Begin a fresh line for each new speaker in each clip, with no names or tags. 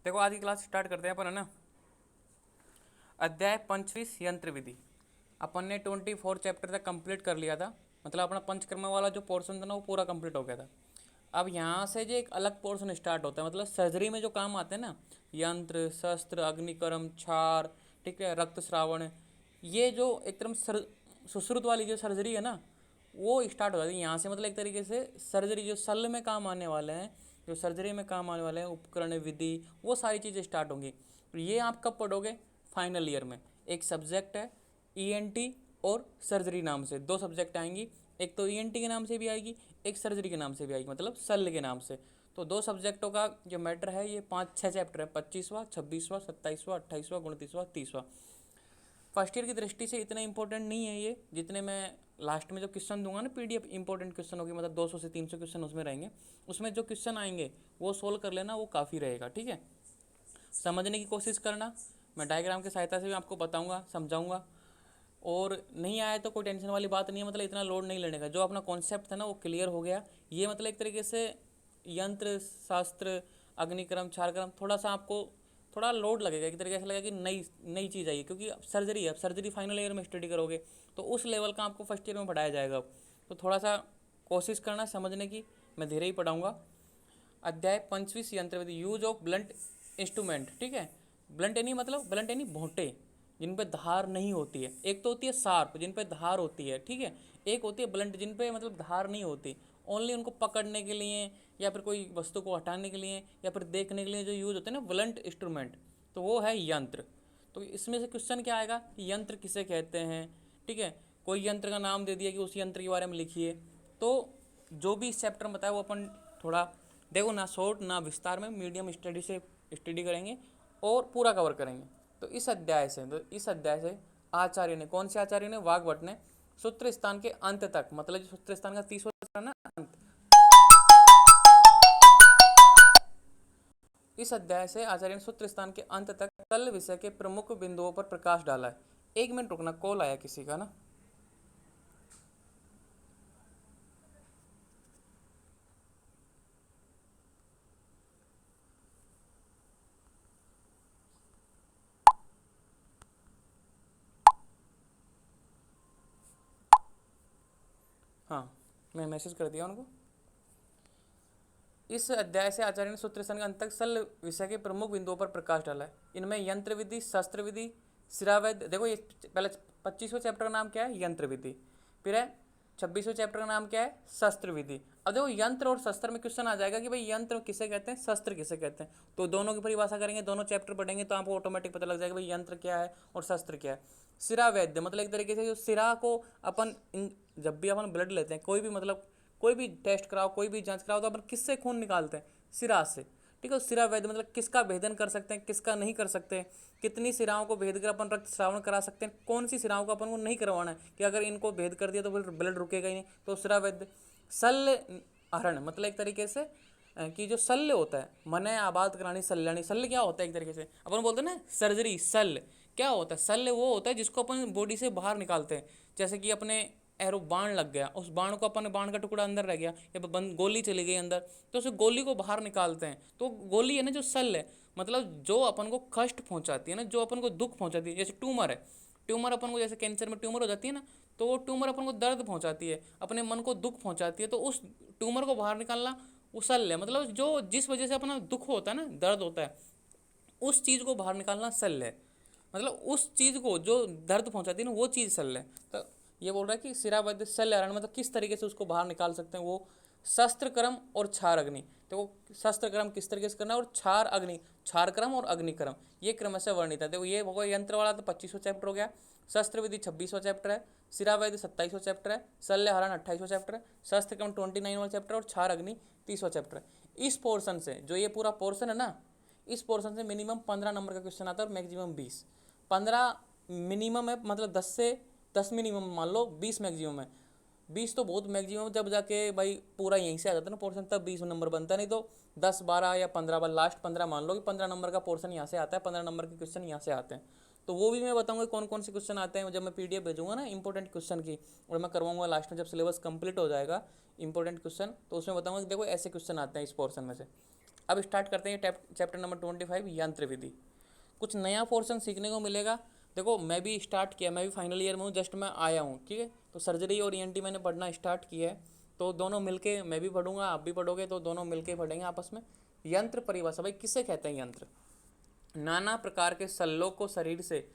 देखो आज की क्लास स्टार्ट करते हैं अपन, है ना। अध्याय 25 यंत्र विधि। अपन ने 24 चैप्टर तक कंप्लीट कर लिया था, मतलब अपना पंचकर्म वाला जो पोर्शन था ना वो पूरा कंप्लीट हो गया था। अब यहाँ से जो एक अलग पोर्शन स्टार्ट होता है, मतलब सर्जरी में जो काम आते हैं ना, यंत्र, शस्त्र, अग्निकर्म, क्षार, ठीक है, रक्त श्रावण, ये जो एकदम सुश्रुत वाली जो सर्जरी है ना वो स्टार्ट हो जाती है यहाँ से। मतलब एक तरीके से सर्जरी जो शल्य में काम आने वाले हैं, जो सर्जरी में काम आने वाले हैं, उपकरण, विधि, वो सारी चीज़ें स्टार्ट होंगी। तो ये आप कब पढ़ोगे? फाइनल ईयर में। एक सब्जेक्ट है ईएनटी और सर्जरी नाम से, दो सब्जेक्ट आएंगी। एक तो ईएनटी के नाम से भी आएगी, एक सर्जरी के नाम से भी आएगी, मतलब शल्य के नाम से। तो दो सब्जेक्टों का जो मैटर है ये 5-6 चैप्टर है, 25वां, 26वां, 27वां, 28वां, 29वां, 30वां। फर्स्ट ईयर की दृष्टि से इतना इंपॉर्टेंट नहीं है ये, जितने मैं लास्ट में जो क्वेश्चन दूंगा ना, पीडीएफ इंपॉर्टेंट क्वेश्चन होगी, मतलब 200 से 300 क्वेश्चन उसमें रहेंगे। उसमें जो क्वेश्चन आएंगे वो सोल्व कर लेना, वो काफ़ी रहेगा, ठीक है। समझने की कोशिश करना, मैं डायग्राम की सहायता से भी आपको बताऊंगा, समझाऊंगा। और नहीं आया तो कोई टेंशन वाली बात नहीं है, मतलब इतना लोड नहीं लेने का। जो अपना कॉन्सेप्ट था ना वो क्लियर हो गया। ये मतलब एक तरीके से यंत्र शास्त्र, अग्निक्रम, क्षारक्रम, थोड़ा सा आपको थोड़ा लोड लगेगा, एक तरीके से लगेगा कि नई नई चीज़ आई, क्योंकि सर्जरी है। अब सर्जरी फाइनल ईयर में स्टडी करोगे तो उस लेवल का आपको फर्स्ट ईयर में पढ़ाया जाएगा। तो थोड़ा सा कोशिश करना समझने की, मैं धीरे ही पढ़ाऊँगा। अध्याय 25 यंत्र विधि, यूज ऑफ ब्लंट इंस्ट्रूमेंट, ठीक है। ब्लंट यानी मतलब ब्लंट यानी भोंटे, जिन पे धार नहीं होती है। एक तो होती है शार्प, जिन पे धार होती है, ठीक है। एक होती है ब्लंट, जिन पे मतलब धार नहीं होती, ओनली उनको पकड़ने के लिए या फिर कोई वस्तु को हटाने के लिए या फिर देखने के लिए जो यूज होते हैं ना ब्लंट इंस्ट्रूमेंट, तो वो है यंत्र। तो इसमें से क्वेश्चन क्या आएगा कि यंत्र किसे कहते हैं, ठीक है। कोई यंत्र का नाम दे दिया कि उस यंत्र के बारे में लिखिए। तो जो भी इस चैप्टर में बताया वो अपन थोड़ा देखो, ना शॉर्ट ना विस्तार में, मीडियम स्टडी से स्टडी करेंगे और पूरा कवर करेंगे। तो इस अध्याय से आचार्य ने, कौन से आचार्य ने? वाग्भट ने सूत्र स्थान के अंत तक, मतलब जो सूत्र स्थान का 30वां ना अंत, इस अध्याय से आचार्य ने सूत्र स्थान के अंत तक शल्य विषय के प्रमुख बिंदुओं पर प्रकाश डाला है। 1 मिनट रुकना, कॉल आया किसी का ना। हाँ, मैं मैसेज कर दिया उनको। इस अध्याय से आचार्य ने सूत्र स्थान के अंत तक शल्य विषय के प्रमुख बिंदुओं पर प्रकाश डाला है। इनमें यंत्र विधि, शस्त्र विधि, शिरावैद्य, देखो ये पहले 25वें चैप्टर का नाम क्या है? यंत्र विधि। फिर है 26वें चैप्टर का नाम क्या है? शस्त्र विधि। अब देखो यंत्र और शस्त्र में क्वेश्चन आ जाएगा कि भाई यंत्र किसे कहते हैं, शस्त्र किसे कहते हैं। तो दोनों की परिभाषा करेंगे, दोनों चैप्टर पढ़ेंगे तो आपको ऑटोमेटिक पता लग जाएगा भाई यंत्र क्या है और शस्त्र क्या है। शिरावैद्य मतलब एक तरीके से जो सिरा को अपन जब भी अपन ब्लड लेते हैं, कोई भी मतलब कोई भी टेस्ट कराओ, कोई भी जांच कराओ, तो अपन किससे खून निकालते हैं? सिरा से, ठीक है। सिरा वैद्य मतलब किसका भेदन कर सकते हैं, किसका नहीं कर सकते, कितनी सिराओं को भेद कर अपन रक्त श्रावण करा सकते हैं, कौन सी सिराओं को अपन को नहीं करवाना है कि अगर इनको भेद कर दिया तो फिर ब्लड रुकेगा ही नहीं, तो सिरा वैद्य। शल्य हरण मतलब एक तरीके से कि जो शल्य होता है, मने आबाद करानी शल्याणी। शल्य क्या होता है? एक तरीके से अपन बोलते हैं ना सर्जरी, शल्य क्या होता है? शल्य वो होता है जिसको अपन बॉडी से बाहर निकालते हैं। जैसे कि अपने एरो बाण लग गया, उस बाण को अपन, बाण का टुकड़ा अंदर रह गया या गोली चली गई अंदर, तो उस गोली को बाहर निकालते हैं। तो गोली है ना जो शल्य है, मतलब जो अपन को कष्ट पहुंचाती है ना, जो अपन को दुख पहुंचाती है। जैसे ट्यूमर है, ट्यूमर अपन को, जैसे कैंसर में ट्यूमर हो जाती है ना, तो वो ट्यूमर अपन को दर्द पहुंचाती है, अपने मन को दुख पहुंचाती है। तो उस ट्यूमर को बाहर निकालना वो शल्य है। मतलब जो जिस वजह से अपना दुख होता है ना, दर्द होता है, उस चीज़ को बाहर निकालना शल्य है। मतलब उस चीज़ को जो दर्द पहुंचाती है ना, वो चीज़ शल्य है। तो ये बोल रहा है कि शिरावैद्य शल्यहरण मतलब किस तरीके से उसको बाहर निकाल सकते हैं वो। शस्त्र क्रम और क्षार अग्नि, देखो शस्त्र क्रम किस तरीके से करना है और क्षार अग्नि, क्षार क्रम और अग्नि क्रम ये क्रम से वर्णित है। देखो ये होगा यंत्र वाला तो 25वां चैप्टर हो गया, शस्त्र विधि 26वां चैप्टर है, शिरावैद्य 27वां चैप्टर है, शल्यहरण 28वां चैप्टर है, शस्त्र क्रम 29वां चैप्टर और क्षार अग्नि 30वां चैप्टर है। इस पोर्शन से, जो ये पूरा पोर्शन है ना, इस पोर्शन से मिनिमम 15 नंबर का क्वेश्चन आता है और मैक्सिमम 20। 15 मिनिमम है, मतलब 10 मिनिमम मान लो, 20 मैक्सिमम है। 20 तो बहुत मैक्सिमम, जब जाके भाई पूरा यहीं से आ जाता है ना पोर्शन, तब 20 नंबर बनता है। नहीं तो 10, 12 या 15 बार, लास्ट 15 मान लो कि 15 नंबर का पोर्शन यहाँ से आता है, 15 नंबर के क्वेश्चन यहाँ से आते हैं। तो वो भी मैं बताऊंगा कौन कौन से क्वेश्चन आते हैं, जब मैं पीडीएफ भेजूंगा ना इंपॉर्टेंट क्वेश्चन की, और मैं करवाऊंगा लास्ट में जब सिलेबस कंप्लीट हो जाएगा इंपॉर्टेंट क्वेश्चन, तो उसमें बताऊंगा कि देखो ऐसे क्वेश्चन आते हैं इस पोर्शन में से। अब स्टार्ट करते हैं चैप्टर नंबर 25 यंत्र विधि। कुछ नया पोर्शन सीखने को मिलेगा। देखो मैं भी स्टार्ट किया, मैं भी फाइनल ईयर में हूँ, जस्ट मैं आया हूँ, ठीक है। तो सर्जरी और ईएनटी मैंने पढ़ना स्टार्ट किया है, तो दोनों मिलके मैं भी पढ़ूंगा, आप भी पढ़ोगे, तो दोनों मिलके पढ़ेंगे आपस में। यंत्र परिभाषा, भाई किसे कहते हैं यंत्र? नाना प्रकार के सल्लों को शरीर से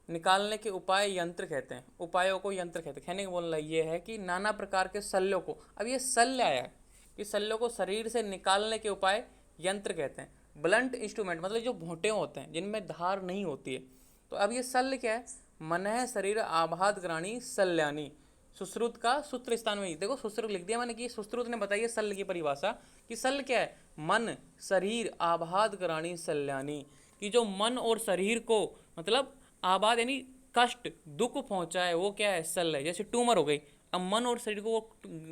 निकालने के उपाय यंत्र कहते हैं, उपायों को यंत्र कहते हैं। कहने का बोलना ये है कि नाना प्रकार के सल्लों को, अब ये शल्य आया है कि शल्यों को शरीर से निकालने के उपाय यंत्र कहते हैं। ब्लंट इंस्ट्रूमेंट मतलब जो भोंटे होते हैं जिनमें धार नहीं होती है। तो अब ये शल्य क्या है? मनः शरीर आबाद ग्राणी शल्यानी, सुश्रुत का सूत्र स्थान में ही, देखो सुश्रुत लिख दिया मैंने कि सुश्रुत ने बताई है शल्य की परिभाषा कि शल्य क्या है? मन शरीर आबाद ग्राणी शल्यानी, कि जो मन और शरीर को मतलब आबाद यानी कष्ट दुख पहुंचा है, वो क्या है? शल्य है। जैसे ट्यूमर हो गई, अब मन और शरीर को वो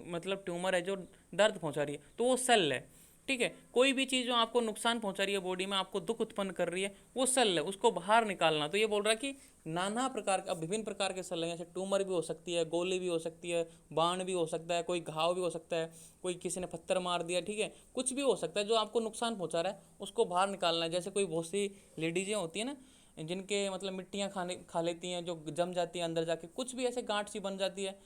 मतलब ट्यूमर है जो दर्द पहुंचा रही है, तो वो शल्य है, ठीक है। कोई भी चीज़ जो आपको नुकसान पहुंचा रही है बॉडी में, आपको दुख उत्पन्न कर रही है, वो शल्य है, उसको बाहर निकालना। तो ये बोल रहा है कि नाना प्रकार का, विभिन्न प्रकार के शल्य, जैसे ट्यूमर भी हो सकती है, गोली भी हो सकती है, बाण भी हो सकता है, कोई घाव भी हो सकता है, कोई किसी ने पत्थर मार दिया, ठीक है, कुछ भी हो सकता है जो आपको नुकसान पहुंचा रहा है, उसको बाहर निकालना है। जैसे कोई बहुत सी लेडीजें होती है ना, जिनके मतलब मिट्टियाँ खा लेती हैं, जो जम जाती हैं अंदर जाके, कुछ भी ऐसे गांठ सी बन जाती है,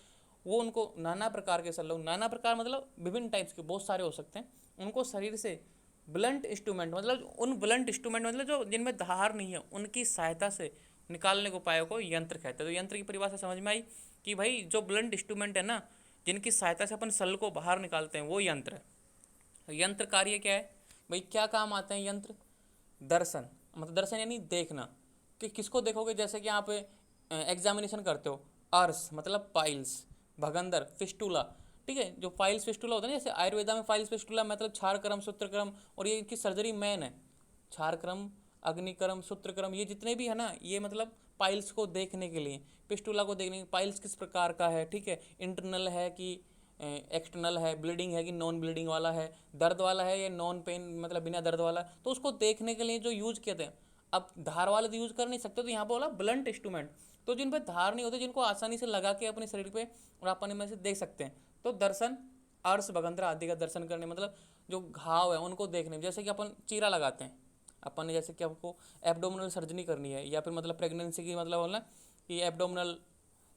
वो उनको नाना प्रकार के शल्य, नाना प्रकार मतलब विभिन्न टाइप्स के, बहुत सारे हो सकते हैं, उनको शरीर से ब्लंट इंस्ट्रूमेंट मतलब उन ब्लंट इंस्ट्रूमेंट मतलब जो जिनमें धार नहीं है, उनकी सहायता से निकालने को उपायों को यंत्र कहते हैं। तो यंत्र की परिभाषा समझ में आई कि भाई जो ब्लंट इंस्ट्रूमेंट है ना, जिनकी सहायता से अपन शल्य को बाहर निकालते हैं, वो यंत्र है। यंत्र कार्य क्या है भाई, क्या काम आते हैं यंत्र? दर्शन, मतलब दर्शन यानी देखना, कि किसको देखोगे? जैसे कि आप एग्जामिनेशन करते हो, अर्स मतलब पाइल्स, भगंदर, फिस्टुला, ठीक है, जो फाइल्स फिस्टुला होता है ना, जैसे आयुर्वेदा में फाइल्स फिस्टुला मतलब क्षार क्रम सूत्रक्रम, और ये इनकी सर्जरी मेन है, क्षार क्रम अग्निक्रम सूत्रक्रम, ये जितने भी है ना, ये मतलब पाइल्स को देखने के लिए, पिस्टुला को देखने के, पाइल्स किस प्रकार का है, ठीक है, इंटरनल है कि एक्सटर्नल है, ब्लीडिंग है कि नॉन ब्लीडिंग वाला है, दर्द वाला है या नॉन पेन मतलब बिना दर्द वाला, तो उसको देखने के लिए जो यूज किए थे। अब धार वाले तो यूज कर नहीं सकते, तो यहाँ बोला ब्लंट इंस्ट्रूमेंट, तो जिन पे धार नहीं होते, जिनको आसानी से लगा के अपने शरीर पे और अपने में से देख सकते हैं, तो दर्शन अर्श भगंदर आदि का दर्शन करने, मतलब जो घाव है उनको देखने, जैसे कि अपन चीरा लगाते हैं, अपन ने जैसे कि आपको एब्डोमिनल सर्जरी करनी है, या फिर मतलब प्रेगनेंसी की मतलब बोलना कि एब्डोमिनल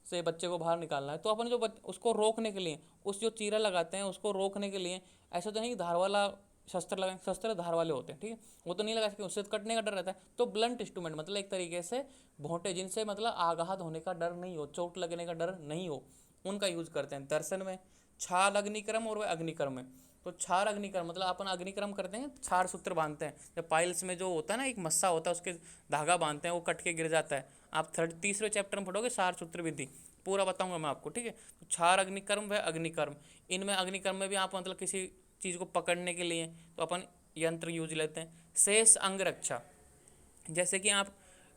से बच्चे को बाहर निकालना है, तो अपन जो उसको रोकने के लिए उस जो चीरा लगाते हैं, उसको रोकने के लिए ऐसा तो नहीं कि धार वाला शस्त्र लगाएं, शस्त्र धार वाले होते हैं, ठीक है, वो तो नहीं लगा सकते, उससे कटने का डर रहता है। तो ब्लंट इंस्ट्रूमेंट मतलब एक तरीके से भोंटे, जिनसे मतलब आघात होने का डर नहीं हो, चोट लगने का डर नहीं हो, उनका यूज करते हैं दर्शन में। छाल अग्निक्रम और वह अग्निक्रम में, तो क्षार अग्निक्रम मतलब अपन अग्निक्रम करते हैं, क्षार सूत्र बांधते हैं, जब पाइल्स में जो होता है ना एक मस्सा होता है, उसके धागा बांधते हैं, वो कट के गिर जाता है। आप तीसरे चैप्टर में पढ़ोगे क्षार सूत्र विधि, पूरा बताऊंगा मैं आपको, ठीक है। तो क्षार अग्निकर्म व अग्निकर्म, इनमें अग्निकर्म में भी आप मतलब किसी चीज़ को पकड़ने के लिए तो अपन यंत्र यूज लेते हैं। शेष अंग रक्षा, जैसे कि आप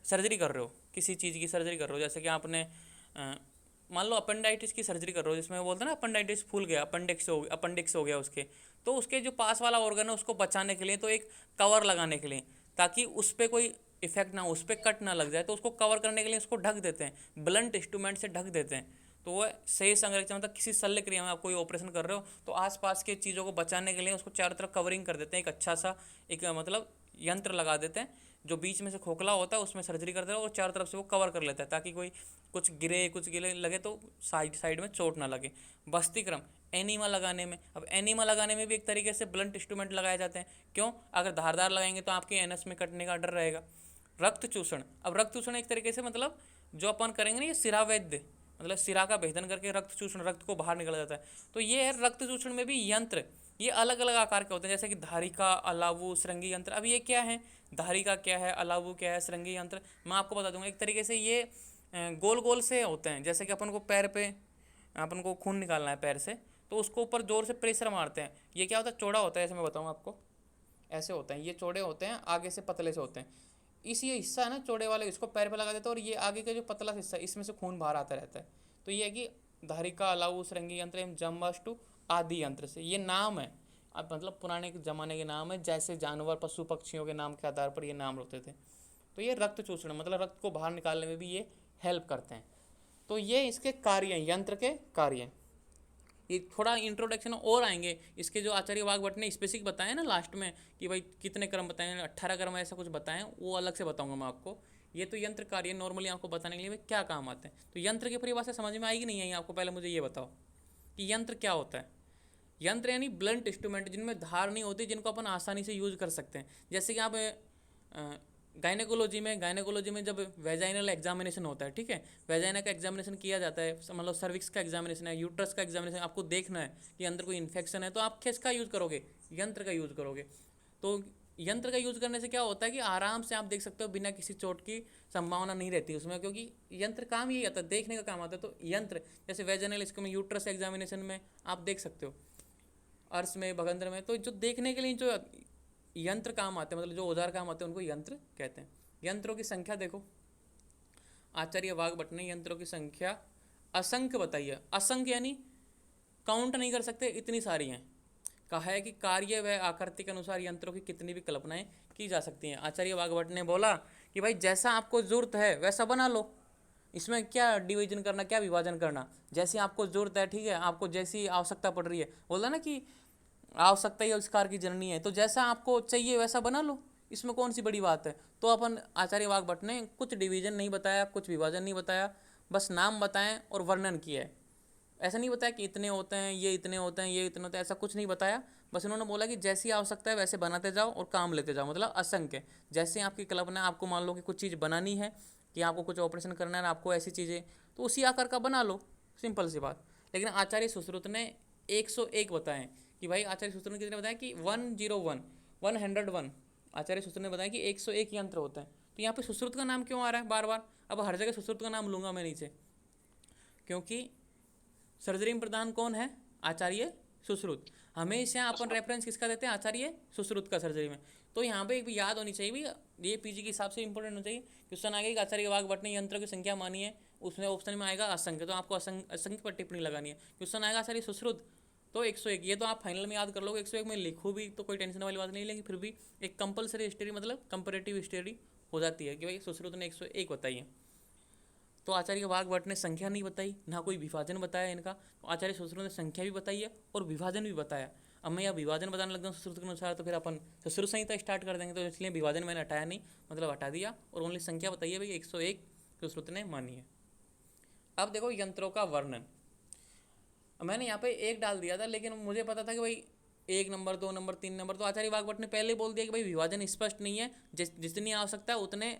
सर्जरी कर रहे हो, किसी चीज़ की सर्जरी कर रहे हो, जैसे कि आपने मान लो अपेंडाइटिस की सर्जरी कर रहे हो, जिसमें वो बोलते हैं ना अपेंडाइटिस फूल गया, अपेंडिक्स हो गया उसके, तो उसके जो पास वाला ऑर्गन है उसको बचाने के लिए, तो एक कवर लगाने के लिए, ताकि उस पर कोई इफेक्ट ना हो, उस पर कट ना लग जाए, तो उसको कवर करने के लिए उसको ढक देते हैं, ब्लंट इंस्ट्रूमेंट से ढक देते हैं। तो वो सही संरचना, मतलब किसी शल्य क्रिया में आप कोई ऑपरेशन कर रहे हो, तो आसपास के चीज़ों को बचाने के लिए उसको चारों तरफ कवरिंग कर देते हैं, एक अच्छा सा एक मतलब यंत्र लगा देते हैं, जो बीच में से खोखला होता है उसमें सर्जरी करते हैं, और चारों तरफ से वो कवर कर लेता है, ताकि कोई कुछ गिरे कुछ गिले लगे तो साइड साइड में चोट ना लगे। बस्तिक्रम एनीमा लगाने में, अब एनीमा लगाने में भी एक तरीके से ब्लंट इंस्ट्रूमेंट लगाए जाते हैं, क्यों? अगर धारदार लगाएंगे तो आपके एनएस में कटने का डर रहेगा। रक्त चूषण, अब रक्त चूषण एक तरीके से मतलब जो अपन करेंगे ना, ये सिरा वैद्य मतलब सिरा का भेदन करके रक्त चूषण, रक्त को बाहर निकल जाता है, तो ये है रक्त चूषण में भी यंत्र, ये अलग अलग आकार के होते हैं, जैसे कि धारिका, अलावु, श्रृंगी यंत्र। अब ये क्या है, धारिका क्या है, अलावु क्या है, श्रृंगी यंत्र मैं आपको बता दूंगा। एक तरीके से ये गोल गोल से होते हैं, जैसे कि अपन को पैर पे अपन को खून निकालना है पैर से, तो उसको ऊपर जोर से प्रेशर मारते हैं। ये क्या होता है, चौड़ा होता है, ऐसे मैं बताऊँ आपको, ऐसे होते हैं, ये चौड़े होते हैं, आगे से पतले से होते हैं। इस ये हिस्सा है ना चौड़े वाले, इसको पैर पे लगा देते हैं, और ये आगे का जो पतला हिस्सा है इसमें से खून बाहर आता रहता है। तो ये है कि धारिका, अलावु, श्रृंगी यंत्र एवं जम्बाष्टु आदि यंत्र से, ये नाम है, अब मतलब पुराने ज़माने के नाम है, जैसे जानवर पशु पक्षियों के नाम के आधार पर ये नाम होते थे। तो ये रक्त चूषण मतलब रक्त को बाहर निकालने में भी ये हेल्प करते हैं। तो ये इसके कार्य हैं, यंत्र के कार्य हैं। ये थोड़ा इंट्रोडक्शन और आएंगे इसके, जो आचार्य वाग्भट ने स्पेसिफिक बताए ना लास्ट में कि भाई कितने क्रम बताए, 18 क्रम ऐसा कुछ बताएं, वो अलग से बताऊंगा मैं आपको। ये तो यंत्र कार्य नॉर्मली आपको बताने के लिए भाई क्या काम आते हैं। तो यंत्र की परिभाषा समझ में आएगी नहीं आई आपको, पहले मुझे ये बताओ कि यंत्र क्या होता है। यंत्र यानी ब्लंट इंस्ट्रूमेंट, जिनमें धार नहीं होती, जिनको अपन आसानी से यूज कर सकते हैं। जैसे कि आप गायनेकोलॉजी में जब वेजाइनल एग्जामिनेशन होता है, ठीक है, वेजाइना का एग्जामिनेशन किया जाता है, मतलब सर्विक्स का एग्जामिनेशन है, यूट्रस का एग्जामिनेशन, आपको देखना है कि अंदर कोई इन्फेक्शन है, तो आप किसका यूज़ करोगे, यंत्र का यूज़ करोगे। तो यंत्र का यूज़ करने से क्या होता है कि आराम से आप देख सकते हो, बिना किसी चोट की संभावना नहीं रहती उसमें, क्योंकि यंत्र काम यही आता है, देखने का काम आता है। तो यंत्र जैसे वेजाइनल, इसको में यूट्रस एग्जामिनेशन में आप देख सकते हो, अर्श में, भगंदर में, तो जो देखने के लिए जो यंत्र काम आते हैं, मतलब जो औजार काम आते हैं, उनको यंत्र कहते हैं। यंत्रों की संख्या देखो, आचार्य वाग्भट ने यंत्रों की संख्या असंख्य बताई है। असंख्य यानी काउंट नहीं कर सकते, इतनी सारी हैं। कहा है कि कार्य व आकृति के अनुसार यंत्रों की कितनी भी कल्पनाएं की जा सकती हैं। आचार्य वाग्भट ने बोला कि भाई जैसा आपको जरूरत है वैसा बना लो, इसमें क्या डिवीजन करना, क्या विभाजन करना, जैसी आपको जरूरत है, ठीक है, आपको जैसी आवश्यकता पड़ रही है, बोला ना कि आवश्यकता ही आविष्कार की जननी है, तो जैसा आपको चाहिए वैसा बना लो, इसमें कौन सी बड़ी बात है। तो अपन आचार्य वाग्भट ने कुछ डिवीजन नहीं बताया, कुछ विभाजन नहीं बताया, बस नाम बताएं और वर्णन किया है। ऐसा नहीं बताया कि इतने होते हैं, ये इतने होते हैं, ये इतने होते हैं, ऐसा कुछ नहीं बताया। बस उन्होंने बोला कि जैसी आवश्यकता है वैसे बनाते जाओ और काम लेते जाओ, मतलब असंख्य। जैसे आपकी कल्पना, आपको मान लो कि कुछ चीज़ बनानी है, कि आपको कुछ ऑपरेशन करना है, आपको ऐसी चीज़ें, तो उसी आकार का बना लो, सिंपल सी बात। लेकिन आचार्य सुश्रुत ने 101 बताए कि भाई, आचार्य सुश्रुत ने कितने बताया कि 101, 101, आचार्य सुश्रुत ने बताया कि 101 यंत्र होते हैं। तो यहाँ पे सुश्रुत का नाम क्यों आ रहा है बार बार? अब हर जगह सुश्रुत का नाम लूंगा मैं नीचे, क्योंकि सर्जरी में प्रधान कौन है? आचार्य सुश्रुत। हमेशा अपन रेफरेंस किसका देते हैं? आचार्य सुश्रुत का सर्जरी में। तो यहाँ पे भी याद होनी चाहिए भी, ये पीजी के हिसाब से इंपॉर्टेंट होना चाहिए। क्वेश्चन आएगा कि आचार्य वाग्भट ने यंत्रों की संख्या मानी है, उसमें ऑप्शन में आएगा असंख्य, तो आपको असंख्य पर टिप्पणी लगानी है। क्वेश्चन आएगा आचार्य सुश्रुत, तो 101, ये तो आप फाइनल में याद कर लोगे। 101 में लिखो भी तो कोई टेंशन वाली बात नहीं, लेकिन फिर भी एक कंपलसरी हिस्ट्री, मतलब कंपेरेटिव हिस्ट्री हो जाती है कि भाई सुश्रुत ने 101 बताई है। तो आचार्य वाग्भट ने संख्या नहीं बताई, ना कोई विभाजन बताया इनका। तो आचार्य सुश्रुत ने संख्या भी बताई है और विभाजन भी बताया। अब मैं यह विभाजन बताने लग जाऊँ सुश्रुत के अनुसार, तो फिर अपन सुश्रुत संहिता स्टार्ट कर देंगे, तो इसलिए विभाजन मैंने हटाया नहीं, मतलब हटा दिया, और ओनली संख्या बताइए भाई 101 सुश्रुत ने मानी है। अब देखो यंत्रों का वर्णन, मैंने यहाँ पे एक डाल दिया था, लेकिन मुझे पता था कि भाई 1 नंबर, 2 नंबर, 3 नंबर, तो आचार्य वाग्भट ने पहले बोल दिया कि भाई विभाजन स्पष्ट नहीं है, जितनी आवश्यकता है उतने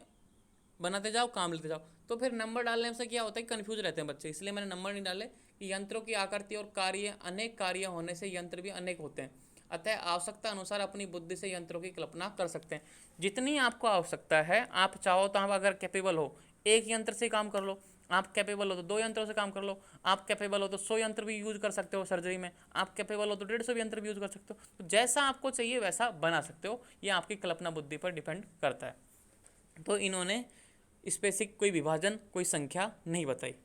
बनाते जाओ, काम लेते जाओ। तो फिर नंबर डालने से क्या होता है, कन्फ्यूज रहते हैं बच्चे, इसलिए मैंने नंबर नहीं डाले। कि यंत्रों की आकृति और कार्य, अनेक कार्य होने से यंत्र भी अनेक होते हैं, अतः आवश्यकता अनुसार अपनी बुद्धि से यंत्रों की कल्पना कर सकते हैं। जितनी आपको आवश्यकता है, आप चाहो तो, आप अगर कैपेबल हो एक यंत्र से काम कर लो, आप कैपेबल हो तो 2 यंत्रों से काम कर लो, आप कैपेबल हो तो 100 यंत्र भी यूज कर सकते हो सर्जरी में, आप कैपेबल हो तो 150 यंत्र भी यूज कर सकते हो। तो जैसा आपको चाहिए वैसा बना सकते हो, ये आपकी कल्पना बुद्धि पर डिपेंड करता है। तो इन्होंने स्पेसिफिक कोई विभाजन, कोई संख्या नहीं बताई।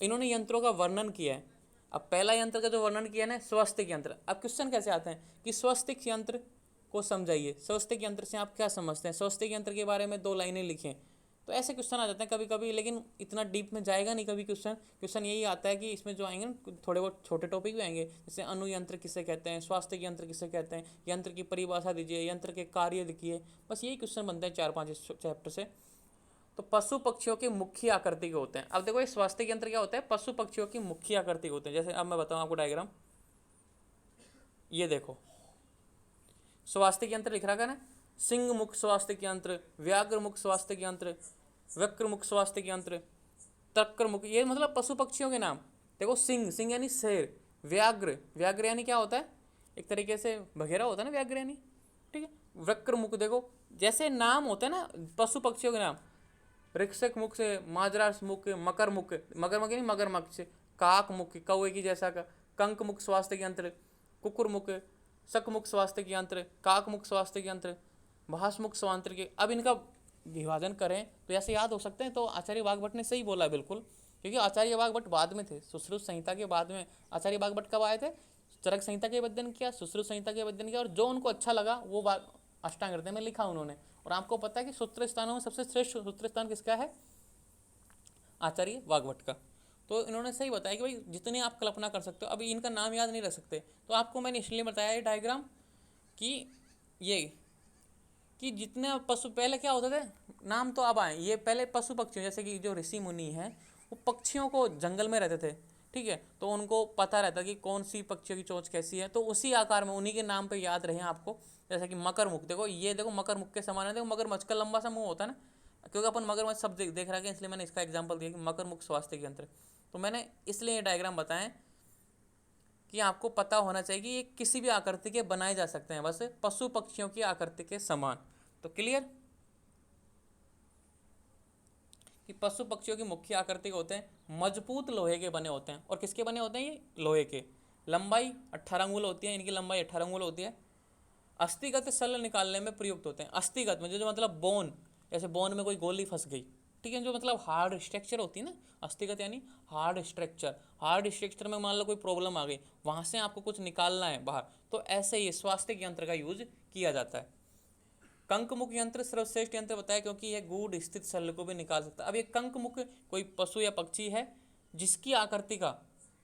इन्होंने यंत्रों का वर्णन किया है। अब पहला यंत्र का जो वर्णन किया है ना, स्वस्तिक यंत्र। अब क्वेश्चन कैसे आते हैं कि स्वस्तिक यंत्र को समझाइए, स्वस्तिक यंत्र से आप क्या समझते हैं, स्वस्तिक यंत्र के बारे में 2 लाइनें लिखें। तो ऐसे क्वेश्चन आ जाते हैं कभी कभी, लेकिन इतना डीप में जाएगा नहीं कभी क्वेश्चन यही आता है कि इसमें जो आएंगे ना, थोड़े बहुत छोटे टॉपिक भी आएंगे, जैसे अनुयंत्र किसे कहते हैं, स्वास्थ्य यंत्र किसे कहते हैं, यंत्र की परिभाषा दीजिए, यंत्र के कार्य लिखिए, बस यही क्वेश्चन बनते हैं 4-5 चैप्टर से। तो पशु पक्षियों की मुख्य आकृति के होते हैं। अब देखो ये स्वास्थ्य यंत्र क्या होता है, पशु पक्षियों की मुख्य आकृति के होते हैं। जैसे अब मैं बताऊं आपको डायग्राम, ये देखो स्वास्थ्य यंत्र लिख रखा है ना, सिंह मुख स्वास्थ्य यंत्र, व्याघ्र मुख स्वास्थ्य यंत्र, वक्र मुख स्वास्थ्य यंत्र, तक्र मुख, ये मतलब पशु पक्षियों के नाम। देखो सिंह, सिंह यानी शेर, व्याघ्र, व्याघ्र यानी क्या होता है, एक तरीके से बघेरा होता है ना व्याघ्र यानी, ठीक है। वक्र मुख, देखो जैसे नाम होते हैं ना पशु पक्षियों के नाम, ऋक्षक मुख से, माजरास मुख, मकर मुख, मगर यानी मगरमच्छ, काक मुख कौवे की जैसा का, कंक मुख स्वास्थ्य यंत्र, कुकुर मुख, शक मुख स्वास्थ्य यंत्र, काक मुख स्वास्थ्य यंत्र, भास मुख स्वास्थ्य के। अब इनका विभाजन करें तो ऐसे याद हो सकते हैं। तो आचार्य वाग्भट ने सही बोला बिल्कुल, क्योंकि आचार्य वाग्भट बाद में थे, सुश्रुत संहिता के बाद में। आचार्य वाग्भट कब आए थे? चरक संहिता के अध्ययन किया, सुश्रुत संहिता के अध्ययन किया, और जो उनको अच्छा लगा वो अष्टांग हृदय में लिखा उन्होंने। और आपको पता है कि सूत्र स्थानों में सबसे श्रेष्ठ सूत्र स्थान किसका है? आचार्य वाग्भट का। तो इन्होंने सही बताया कि भाई जितनी आप कल्पना कर सकते हो, अभी इनका नाम याद नहीं रख सकते, तो आपको मैंने इसलिए बताया ये डायग्राम कि ये कि जितने पशु पहले क्या होते थे, नाम तो अब आए, ये पहले पशु पक्षियों जैसे कि जो ऋषि मुनि हैं वो पक्षियों को जंगल में रहते थे, ठीक है, तो उनको पता रहता कि कौन सी पक्षियों की चोंच कैसी है, तो उसी आकार में उन्हीं के नाम पे याद रहे आपको। जैसे कि मकरमुख, देखो ये देखो मकरमुख के समान है, देखो मगरमच्छ का लंबा सा मुंह होता है ना, क्योंकि अपन मगरमच्छ सब देख रहे हैं, इसलिए मैंने इसका एग्जाम्पल दिया कि मकरमुख स्वास्थ्य यंत्र। तो मैंने इसलिए ये डायग्राम बताएं कि आपको पता होना चाहिए कि ये किसी भी आकृति के बनाए जा सकते हैं, बस पशु पक्षियों की आकृति के समान। तो क्लियर कि पशु पक्षियों की मुख्य आकृति होते हैं मजबूत लोहे के बने होते हैं, और किसके बने होते हैं, ये लोहे के, लंबाई 18 अंगुल होती है, इनकी लंबाई 18 अंगुल होती है, अस्थिगत सल निकालने में प्रयुक्त होते हैं। अस्थिगत में जो मतलब बोन, जैसे बोन में कोई गोली फंस गई, ठीक है, जो मतलब हार्ड स्ट्रक्चर होती है ना, अस्थिगत यानी हार्ड स्ट्रक्चर, हार्ड स्ट्रक्चर में मान लो कोई प्रॉब्लम आ गई, वहाँ से आपको कुछ निकालना है बाहर, तो ऐसे ही स्वास्थ्य यंत्र का यूज किया जाता है। कंकमुख यंत्र सर्वश्रेष्ठ यंत्र बताया क्योंकि यह गूढ़ स्थित शल्य को भी निकाल सकता है। अब ये कंकमुख कोई पशु या पक्षी है जिसकी आकृति का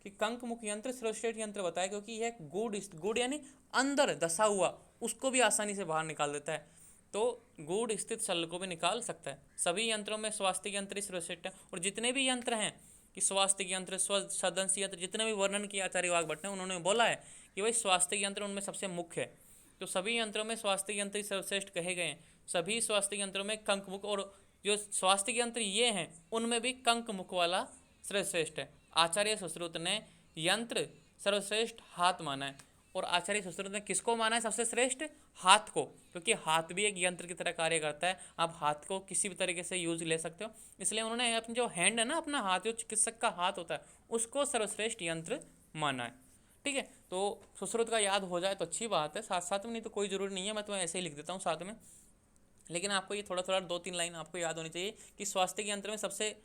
कि कंकमुख यंत्र सर्वश्रेष्ठ यंत्र बताया क्योंकि यह गूढ़ यानी अंदर धसा हुआ, उसको भी आसानी से बाहर निकाल देता है, तो गूढ़ स्थित शल्य को भी निकाल सकता है। सभी यंत्रों में स्वास्थ्य यंत्र सर्वश्रेष्ठ है, और जितने भी यंत्र हैं कि स्वास्थ्य यंत्र, सदंश यंत्र, जितने भी वर्णन किया आचार्य वाघभट्ट ने, उन्होंने बोला है कि भाई स्वास्थ्य यंत्र उनमें सबसे मुख्य है। तो सभी यंत्रों में स्वास्थ्य यंत्र सर्वश्रेष्ठ कहे गए हैं। सभी स्वास्थ्य यंत्रों में कंकमुख, और जो स्वास्थ्य यंत्र ये हैं उनमें भी कंकमुख वाला सर्वश्रेष्ठ है। आचार्य सुश्रुत ने यंत्र सर्वश्रेष्ठ हाथ माना है, और आचार्य सुश्रुत ने किसको माना है सबसे श्रेष्ठ, हाथ को, क्योंकि हाथ भी एक यंत्र की तरह कार्य करता है। आप हाथ को किसी भी तरीके से यूज ले सकते हो, इसलिए उन्होंने अपने जो हैंड है ना, अपना हाथ, जो चिकित्सक का हाथ होता है, उसको सर्वश्रेष्ठ यंत्र माना है, ठीक है। तो सुश्रुत का याद हो जाए तो अच्छी बात है, साथ साथ में, नहीं तो कोई जरूरी नहीं है, मैं तो ऐसे ही लिख देता हूँ साथ में, लेकिन आपको ये थोड़ा थोड़ा 2-3 लाइन आपको याद होनी चाहिए कि स्वास्थ्य के यंत्र में सबसे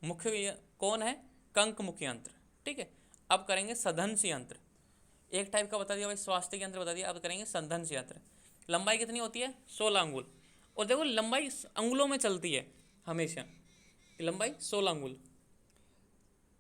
मुख्य कौन है, कंकमुख यंत्र, ठीक है। अब करेंगे सधंस यंत्र। एक टाइप का बता दिया भाई, स्वास्थ्य के यंत्र बता दिया, अब करेंगे सधंस यंत्र। लंबाई कितनी होती है, 16 अंगुल, और देखो लंबाई अंगुलों में चलती है हमेशा, लंबाई 16 अंगुल।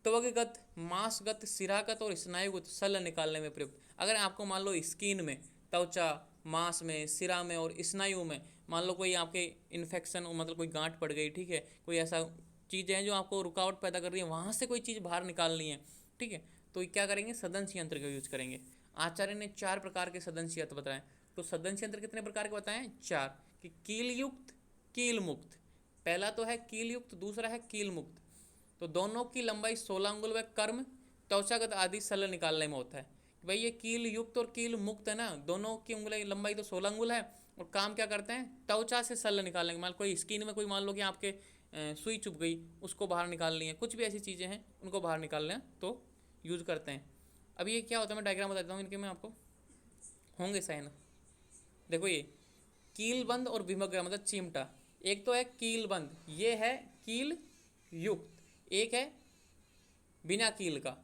त्वगगत, मांसगत, सिरागत और स्नायुगत शल्य निकालने में प्रयुक्त। अगर आपको मान लो स्किन में, त्वचा, मांस में, सिरा में और स्नायु में मान लो कोई आपके इन्फेक्शन, मतलब कोई गांठ पड़ गई, ठीक है, कोई ऐसा चीज़ें हैं जो आपको रुकावट पैदा कर रही है, वहाँ से कोई चीज़ बाहर निकालनी है, ठीक है, तो क्या करेंगे, सदंश यंत्र का यूज करेंगे। आचार्य ने 4 प्रकार के सदंश यंत्र बताए। तो सदंश यंत्र कितने प्रकार के बताए, 4, कि कील युक्त, कील मुक्त। पहला तो है कील युक्त, दूसरा है कील मुक्त। तो दोनों की लंबाई 16 अंगुल व कर्म, त्वचागत आदि शल्य निकालने में होता है। भाई ये कील युक्त और कील मुक्त है ना, दोनों की उंगली लंबाई तो 16 अंगुल है, और काम क्या करते हैं, त्वचा से शल्य निकालने के, मान कोई स्किन में कोई मान लो कि आपके सुई चुभ गई, उसको बाहर निकालनी है, कुछ भी ऐसी चीज़ें हैं उनको बाहर निकालना है तो यूज करते हैं। अब ये क्या होता है, मैं डायग्राम बता देता हूँ इनके, मैं आपको होंगे साइन। देखो ये कील बंद और विमग्र मतलब चिमटा, एक तो है कील बंद, ये है कील युक्त, एक है बिना कील का।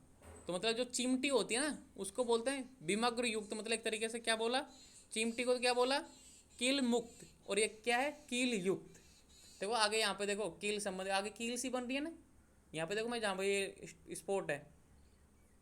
तो मतलब जो चिमटी होती है ना उसको बोलते हैं विमग्र युक्त, मतलब एक तरीके से क्या बोला, चिमटी को क्या बोला, कील मुक्त, और ये क्या है, कील युक्त। देखो आगे यहाँ पे देखो कील संबंध, आगे कील सी बन रही है ना, यहाँ पे देखो मैं जहाँ पे ये स्पोर्ट है,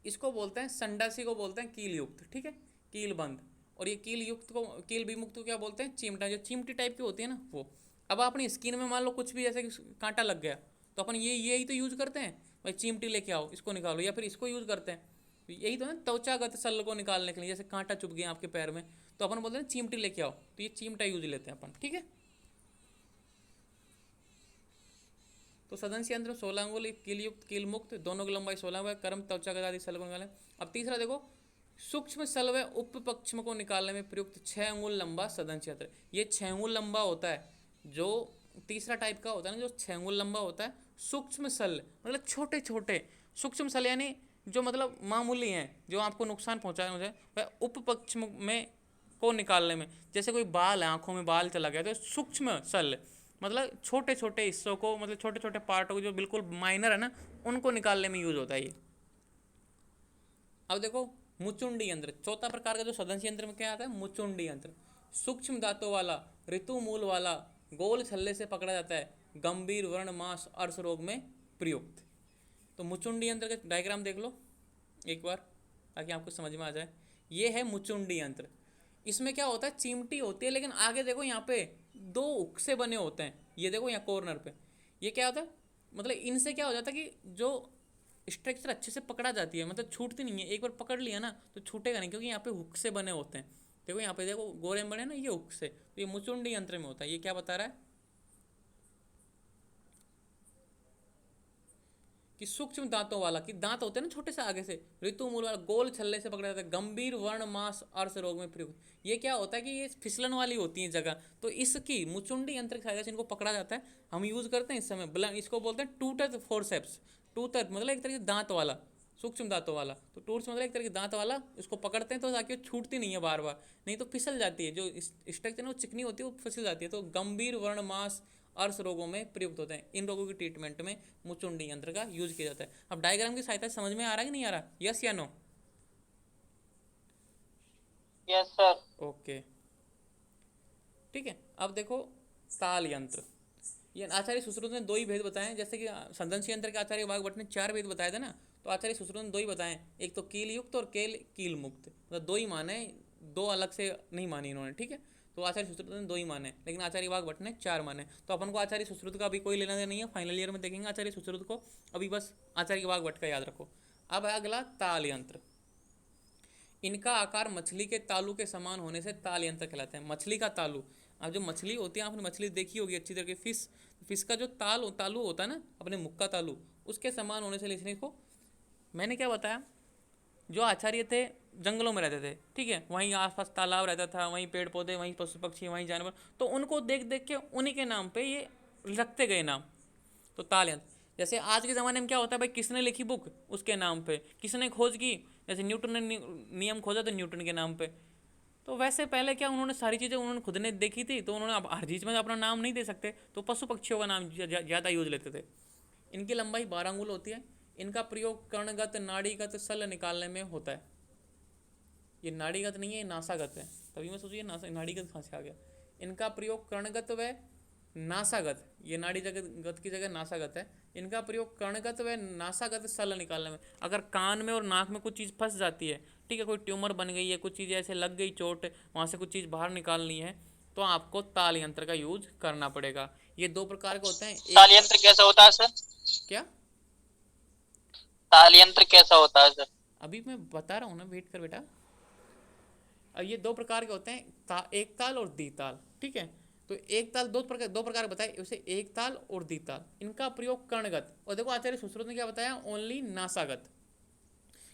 इसको बोलते हैं संडासी को बोलते हैं कील युक्त, ठीक है, कील बंद। और ये कील युक्त को, कील विमुक्त को क्या बोलते हैं, चिमटा, जो चिमटी टाइप की होती है ना वो। अब अपनी स्किन में मान लो कुछ भी जैसे कांटा लग गया, तो अपन यही तो यूज करते हैं, भाई चिमटी लेके आओ इसको निकालो, या फिर इसको यूज करते हैं, यही तो है त्वचागत शल्य को निकालने के लिए, जैसे कांटा चुभ गया आपके पैर में तो अपन बोलते हैं चिमटी लेके आओ, तो ये चिमटा यूज लेते हैं अपन, ठीक है। तो सदंश यंत्र 16 अंगुल, कील युक्त, कील मुक्त, दोनों की लंबाई 16 है, कर्म, त्वचागत आदि शल्य को निकालें। अब तीसरा देखो, सूक्ष्म शल्य व उपपक्ष्म को निकालने में प्रयुक्त 6 अंगुल लंबा सदंश यंत्र। ये 6 अंगुल लंबा होता है, जो तीसरा टाइप का होता है ना, जो 6 अंगुल लंबा होता है। सूक्ष्म शल्य मतलब छोटे छोटे, सूक्ष्म शल्य यानी जो मतलब मामूली हैं, जो आपको नुकसान पहुंचाए मुझे, वह उपपक्ष्म में को निकालने में, जैसे कोई बाल है, आंखों में बाल चला गया, तो सूक्ष्म शल्य मतलब छोटे छोटे हिस्सों को, मतलब छोटे छोटे पार्टों को जो बिल्कुल माइनर है ना, उनको निकालने में यूज होता है ये। अब देखो मुचुंडी यंत्र, चौथा प्रकार का जो सदंश यंत्र में क्या आता है, मुचुंडी यंत्र। सूक्ष्म दांतों वाला, ऋतु मूल वाला, गोल छल्ले से पकड़ा जाता है, गंभीर वर्ण मांस अर्श रोग में प्रयुक्त। तो मुचुंडी यंत्र का डायग्राम देख लो एक बार ताकि आपको समझ में आ जाए। ये है मुचुंडी यंत्र। इसमें क्या होता है, चिमटी होती है, लेकिन आगे देखो यहाँ पे दो हुक से बने होते हैं। ये देखो यहाँ कॉर्नर पे, ये क्या होता है, मतलब इनसे क्या हो जाता है कि जो स्ट्रक्चर अच्छे से पकड़ा जाती है, मतलब छूटती नहीं है। एक बार पकड़ लिया ना तो छूटेगा नहीं, क्योंकि यहाँ पे हुक से बने होते हैं। देखो यहाँ पे देखो गोरे में बने ना, ये हुक से। तो ये मुचुंडी यंत्र में होता है। ये क्या बता रहा है कि सूक्ष्म दांतों वाला, कि दांत होते हैं ना छोटे से आगे से, ऋतु मूल वाला गोल छल्ले से पकड़ा जाता है, गंभीर वर्ण मास अर्श रोग में प्रयुक्त। ये क्या होता है कि ये फिसलन वाली होती है जगह, तो इसकी मुचुंडी यंत्र की सहायता से इनको पकड़ा जाता है। हम यूज करते हैं इस समय, इसको बोलते हैं टूथर फोर्सेप्स। टूथर मतलब एक तरह से दांत वाला, सूक्ष्म दांतों वाला। तो टूर्स मतलब एक तरह के दांत वाला, इसको पकड़ते हैं तो ताकि वो छूटती नहीं है बार बार, नहीं तो फिसल जाती है। जो स्ट्रक्चर है वो चिकनी होती है, वो फिसल जाती है। तो गंभीर वर्ण मास अर्श रोगों में प्रयुक्त होते हैं। इन रोगों की ट्रीटमेंट में मुचुंडी यंत्र का यूज किया जाता है। अब डायग्राम की सहायता समझ में आ रहा है कि नहीं आ रहा, यस या नो?
Yes sir.
ओके, ठीक है। अब देखो ताल यंत्र। ये आचार्य सुश्रुत ने दो ही भेद बताए हैं, जैसे कि संदंश यंत्र के आचार्य वाघ भट्ट ने 4 भेद बताए थे ना, तो आचार्य सुश्रुत ने 2 ही बताए, एक तो कील युक्त और कील मुक्त, मतलब 2 ही माने, 2 अलग से नहीं मानी इन्होंने, ठीक है। तो आचार्य सुश्रुत ने 2 ही माने, लेकिन आचार्य वाघ भट्ट ने 4 माने। तो अपन को आचार्य सुश्रुत का अभी कोई लेना देना नहीं है, फाइनल ईयर में देखेंगे आचार्य सुश्रुत को। अभी बस आचार्य वाघ भट्ट का याद रखो। अब है अगला ताल यंत्र। इनका आकार मछली के तालू के समान होने से ताल यंत्र कहलाते हैं। मछली का तालू, अब जो मछली होती है, आपने मछली देखी होगी अच्छी तरह की, फिश का जो तालू होता है ना, अपने मुख का तालू, उसके समान होने से लिखने को। मैंने क्या बताया, जो आचार्य थे जंगलों में रहते थे, ठीक है, वहीं आसपास तालाब रहता था, वहीं पेड़ पौधे, वहीं पशु पक्षी, वहीं जानवर, तो उनको देख देख के उन्हीं के नाम पे ये रखते गए नाम। तो ताल यंत्र। जैसे आज के ज़माने में क्या होता है भाई, किसने लिखी बुक उसके नाम पे, किसने खोज की, जैसे न्यूटन ने नियम खोजा तो न्यूटन के नाम पे। तो वैसे पहले क्या, उन्होंने सारी चीज़ें उन्होंने खुद ने देखी थी, तो उन्होंने अब हर चीज़ में अपना नाम नहीं दे सकते, तो पशु पक्षियों का नाम ज़्यादा यूज लेते थे। इनकी लंबाई 12 अंगुल होती है। इनका प्रयोग कर्णगत नाड़ीगत सल निकालने में होता है। ये नाड़ीगत नहीं है, ये नासागत है। तभी मैं सोचिए नाड़ीगत कहाँ से आ गया। इनका प्रयोग कर्णगत व नासागत, ये नाड़ी गत की जगह नासागत है। इनका प्रयोग कर्णगत व नासागत सल निकालने में, अगर कान में और नाक में कुछ चीज़ फंस जाती है, ठीक है, कोई ट्यूमर बन गई है, कुछ चीज़ ऐसे लग गई चोट, वहाँ से कुछ चीज़ बाहर निकालनी है, तो आपको ताल यंत्र का यूज करना पड़ेगा। ये 2 प्रकार के होते हैं।
ताल यंत्र कैसा होता है सर?
क्या
ताल यंत्र कैसा होता है सर?
अभी मैं बता रहा हूँ ना, वेट कर बेटा। अब ये 2 प्रकार के होते हैं, एक ताल और दी ताल, ठीक है। तो एक ताल 2 प्रकार बताए, उसे एक ताल और दी ताल। इनका प्रयोग कर्णगत, और देखो आचार्य सुश्रुत ने क्या बताया, ओनली नासागत,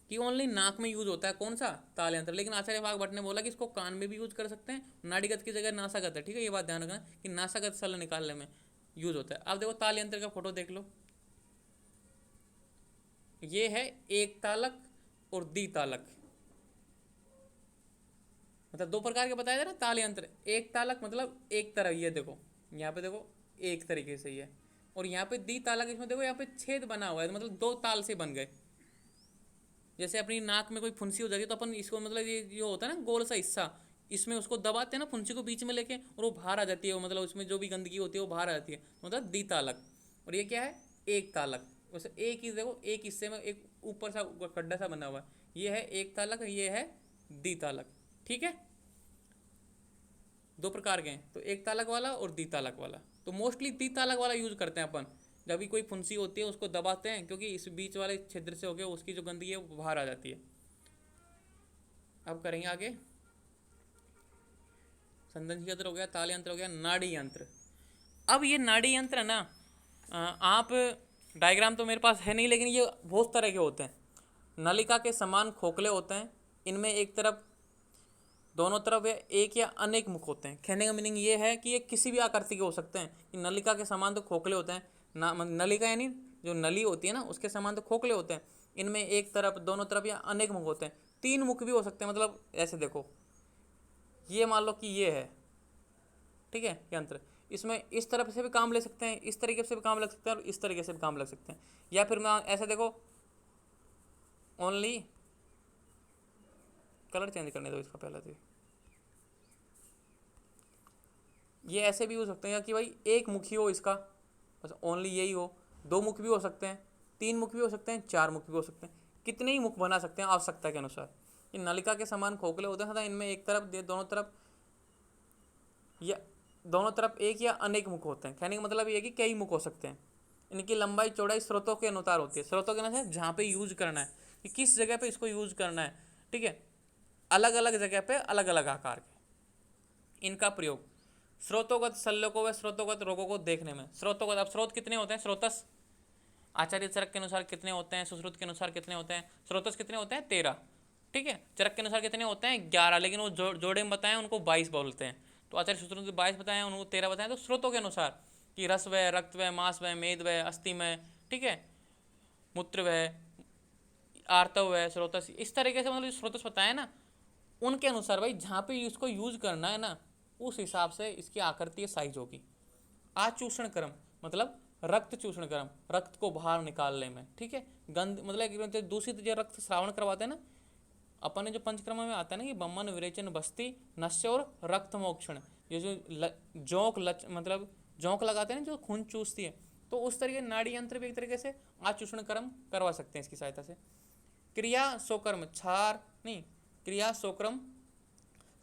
कि ओनली नाक में यूज होता है कौन सा, ताल यंत्र। लेकिन आचार्य वाघ भट्ट ने बोला कि इसको कान में भी यूज कर सकते हैं, नाड़ीगत की जगह नासागत है, ठीक है, ये बात ध्यान रखना कि नासागत सल निकालने में यूज होता है। अब देखो ताल यंत्र का फोटो देख लो, ये है एक तालक और दी तालक, मतलब 2 प्रकार के बताया था ना ताल यंत्र। एक तालक मतलब एक तरह, ये देखो यहाँ पे देखो एक तरीके से ही है, और यहाँ पे दी तालक, इसमें देखो यहाँ पे छेद बना हुआ है, मतलब 2 ताल से बन गए। जैसे अपनी नाक में कोई फुंसी हो जाती है, तो अपन इसको मतलब ये जो होता है ना गोल सा हिस्सा, इसमें उसको दबाते हैं ना फुंसी को बीच में लेके, और वो बाहर आ जाती है, मतलब उसमें जो भी गंदगी होती है वो बाहर आ जाती है, मतलब दी तालक। और ये क्या है, एक तालक। वैसे एक ही देखो, एक हिस्से में एक ऊपर सा खड्डा सा बना हुआ है, ये है एक तालक, ये है दी तालक, ठीक है। 2 प्रकार के हैं, तो एक तालक वाला और दी तालक वाला। तो मोस्टली दी तालक वाला यूज करते हैं अपन, जब भी कोई फुंसी होती है उसको दबाते हैं, क्योंकि इस बीच वाले छिद्र से होकर उसकी जो गंदगी है वो बाहर आ जाती है। अब करेंगे आगे, संदंश यंत्र हो गया, ताल यंत्र हो गया, नाड़ी यंत्र। अब ये नाड़ी यंत्र ना, आप डायग्राम तो मेरे पास है नहीं, लेकिन ये बहुत तरह के होते हैं। नलिका के समान खोखले होते हैं, इनमें एक तरफ, दोनों तरफ एक या अनेक मुख होते हैं। कहने का मीनिंग ये है कि ये किसी भी आकृति के हो सकते हैं, कि नलिका के समान तो खोखले होते हैं ना, नलिका यानी जो नली होती है ना उसके समान तो खोखले होते हैं। इनमें एक तरफ, दोनों तरफ या अनेक मुख होते हैं। 3 मुख भी हो सकते हैं, मतलब ऐसे देखो, ये मान लो कि ये है, ठीक है, यंत्र। इसमें इस तरफ से भी काम ले सकते हैं, इस तरीके से भी काम लग सकते हैं, और इस तरीके से भी काम लग सकते हैं। या फिर मैं ऐसे देखो, ओनली कलर चेंज करने दो इसका पहले तो, ये ऐसे भी हो सकते हैं कि भाई एक मुखी हो इसका, बस ओनली यही हो। 2 मुख भी हो सकते हैं, 3 मुख भी हो सकते हैं, 4 मुख भी हो सकते हैं, कितने ही मुख बना सकते हैं आवश्यकता के अनुसार। ये नलिका के समान खोखले होते हैं तथा इनमें एक तरफ दोनों तरफ एक या अनेक मुख होते हैं। कहने का मतलब ये है कि कई मुख हो सकते हैं। इनकी लंबाई चौड़ाई स्रोतों के अनुसार होती है। स्रोतों के अनुसार जहाँ पे यूज करना है कि किस जगह पे इसको यूज करना है, ठीक है, अलग अलग जगह पे अलग अलग आकार के। इनका प्रयोग स्रोतोगत शल्यों व स्रोतोगत रोगों को देखने में। स्रोतोगत, अब स्रोत कितने होते हैं? स्रोतस आचार्य चरक के अनुसार कितने होते हैं, सुश्रुत के अनुसार कितने होते हैं, स्रोतस कितने होते हैं? 13, ठीक है। चरक के अनुसार कितने होते हैं? 11, लेकिन वो जोड़े में बताएं उनको 22 बोलते हैं। तो आचार्य सुश्रुत ने 22 बताएं, उनको 13 बताएं। तो स्रोतों के अनुसार कि रस व, रक्त व, मांस व, मेद व, अस्थि में, ठीक है, मूत्र व, आर्तव व, स्रोतस, इस तरीके से मतलब स्रोतस बताए ना, उनके अनुसार भाई जहाँ पे इसको यूज करना है ना, उस हिसाब से इसकी आकृति साइज होगी। आचूषण क्रम मतलब रक्त चूषण क्रम, रक्त को बाहर निकालने में, ठीक है। गंध मतलब दूषित जो रक्त श्रावण करवाते हैं ना, अपन ने जो पंचक्रम में आता है ना कि बमन, विरेचन, बस्ती, नश्य और रक्त मोक्षण, ये जो जोंक मतलब जोंक लगाते हैं ना जो खून चूसती है, तो उस तरीके नाड़ी यंत्र भी एक तरीके से आचूषण क्रम करवा सकते हैं इसकी सहायता से। क्रिया सोकर्म छार नहीं, क्रिया सोक्रम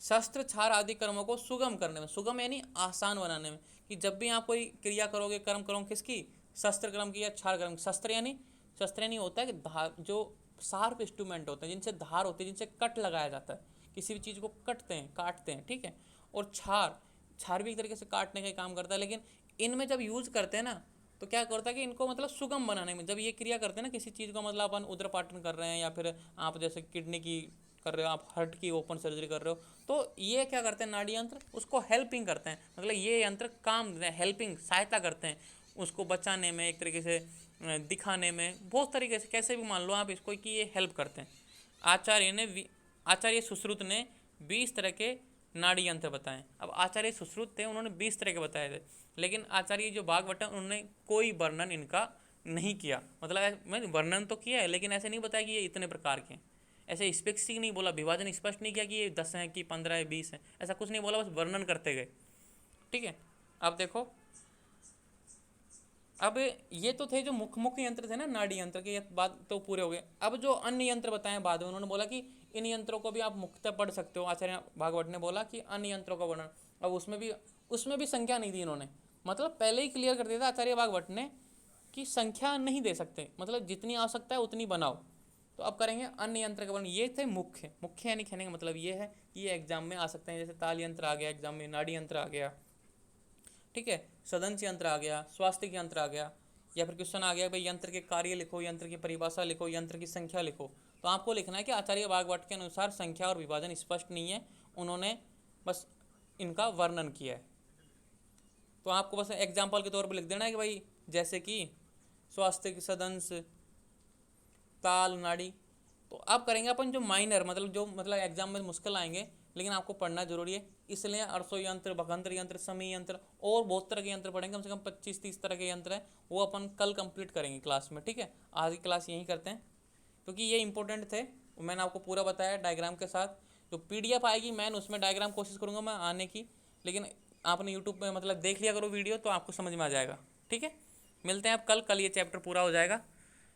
शस्त्र छार आदि कर्मों को सुगम करने में, सुगम यानी आसान बनाने में, कि जब भी आप कोई क्रिया करोगे, कर्म करोगे, किसकी? शस्त्र कर्म की या छार कर्म। शस्त्र यानी होता है कि धार, जो शार्प इंस्ट्रूमेंट होते हैं, जिनसे धार होती है, जिनसे कट लगाया जाता है, किसी भी चीज़ को कटते हैं, काटते हैं, ठीक है। और छार भी एक तरीके से काटने का काम करता है, लेकिन इनमें जब यूज करते हैं ना, तो क्या करता है कि इनको मतलब सुगम बनाने में, जब ये क्रिया करते हैं ना किसी चीज़ को, मतलब अपन उदरपाटन कर रहे हैं या फिर आप जैसे किडनी की कर रहे हो, आप हार्ट की ओपन सर्जरी कर रहे हो, तो ये क्या करते हैं नाड़ी यंत्र, उसको हेल्पिंग करते हैं। मतलब ये यंत्र काम देते हैं, हेल्पिंग, सहायता करते हैं उसको बचाने में, एक तरीके से दिखाने में, बहुत तरीके से, कैसे भी मान लो आप इसको कि ये हेल्प करते हैं। आचार्य सुश्रुत ने 20 तरह के नाड़ी यंत्र बताएं। अब आचार्य सुश्रुत थे, उन्होंने 20 तरह के बताए थे, लेकिन आचार्य जो भागवत है उन्होंने कोई वर्णन इनका नहीं किया। मतलब मैंने वर्णन तो किया है, लेकिन ऐसे नहीं बताया कि ये इतने प्रकार के हैं, ऐसे स्पेसिफिक नहीं बोला, विभाजन स्पष्ट नहीं किया कि ये 10 हैं कि 15 है 20 है, ऐसा कुछ नहीं बोला, बस वर्णन करते गए, ठीक है। अब देखो, अब ये तो थे जो मुख्य यंत्र थे ना नाड़ी यंत्र के, बात तो पूरे हो गए। अब जो अन्य यंत्र बताएं बाद में, उन्होंने बोला कि इन यंत्रों को भी आप मुख्यतः पढ़ सकते हो। आचार्य भागवत ने बोला कि अन्य यंत्रों का वर्णन, अब उसमें भी संख्या नहीं दी इन्होंने, मतलब पहले ही क्लियर कर दिया था आचार्य भागवत ने कि संख्या नहीं दे सकते, मतलब जितनी आवश्यकता है उतनी बनाओ। तो अब करेंगे अन्य यंत्र का वर्णन। ये थे मुख्य यानी कहने का मतलब ये है कि ये एग्जाम में आ सकते हैं, जैसे ताल यंत्र आ गया एग्जाम में, नाड़ी यंत्र आ गया, ठीक है, सदंश यंत्र आ गया, स्वास्थ्य यंत्र आ गया, या फिर क्वेश्चन आ गया भाई यंत्र के कार्य लिखो, यंत्र की परिभाषा लिखो, यंत्र की संख्या लिखो। तो आपको लिखना है कि आचार्य भागवत के अनुसार संख्या और विभाजन स्पष्ट नहीं है, उन्होंने बस इनका वर्णन किया है। तो आपको बस एग्जाम्पल के तौर पर लिख देना है कि भाई जैसे कि स्वास्थ्य, सदंश, ताल, नाड़ी। तो अब करेंगे अपन जो माइनर, मतलब एग्जाम में मुश्किल आएंगे, लेकिन आपको पढ़ना जरूरी है, इसलिए अरसो यंत्र, भगंत्र यंत्र, समी यंत्र और बहुत तरह के यंत्र पढ़ेंगे, कम से कम 25-30 तरह के यंत्र हैं, वो अपन कल कंप्लीट करेंगे क्लास में, ठीक है। आज की क्लास यहीं करते हैं, क्योंकि ये इंपॉर्टेंट थे, मैंने आपको पूरा बताया डायग्राम के साथ। जो PDF आएगी मैं उसमें डायग्राम कोशिश करूँगा मैं आने की, लेकिन आपने यूट्यूब पर मतलब देख लिया करो वीडियो, तो आपको समझ में आ जाएगा, ठीक है। मिलते हैं अब कल ये चैप्टर पूरा हो जाएगा।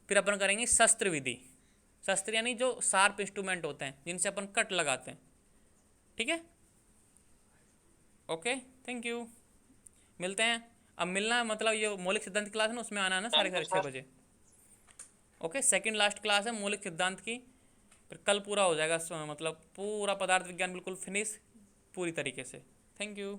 फिर अपन करेंगे शस्त्र विधि। शस्त्र यानी जो शार्प इंस्ट्रूमेंट होते हैं जिनसे अपन कट लगाते हैं, ठीक है। ओके, थैंक यू, मिलते हैं। अब मिलना मतलब ये मौलिक सिद्धांत क्लास है ना, उसमें आना है ना
थैंक यू
6:30
सर।
बजे। ओके, सेकंड लास्ट क्लास है मौलिक सिद्धांत की, फिर कल पूरा हो जाएगा, मतलब पूरा पदार्थ विज्ञान बिल्कुल फिनिश पूरी तरीके से। Thank you.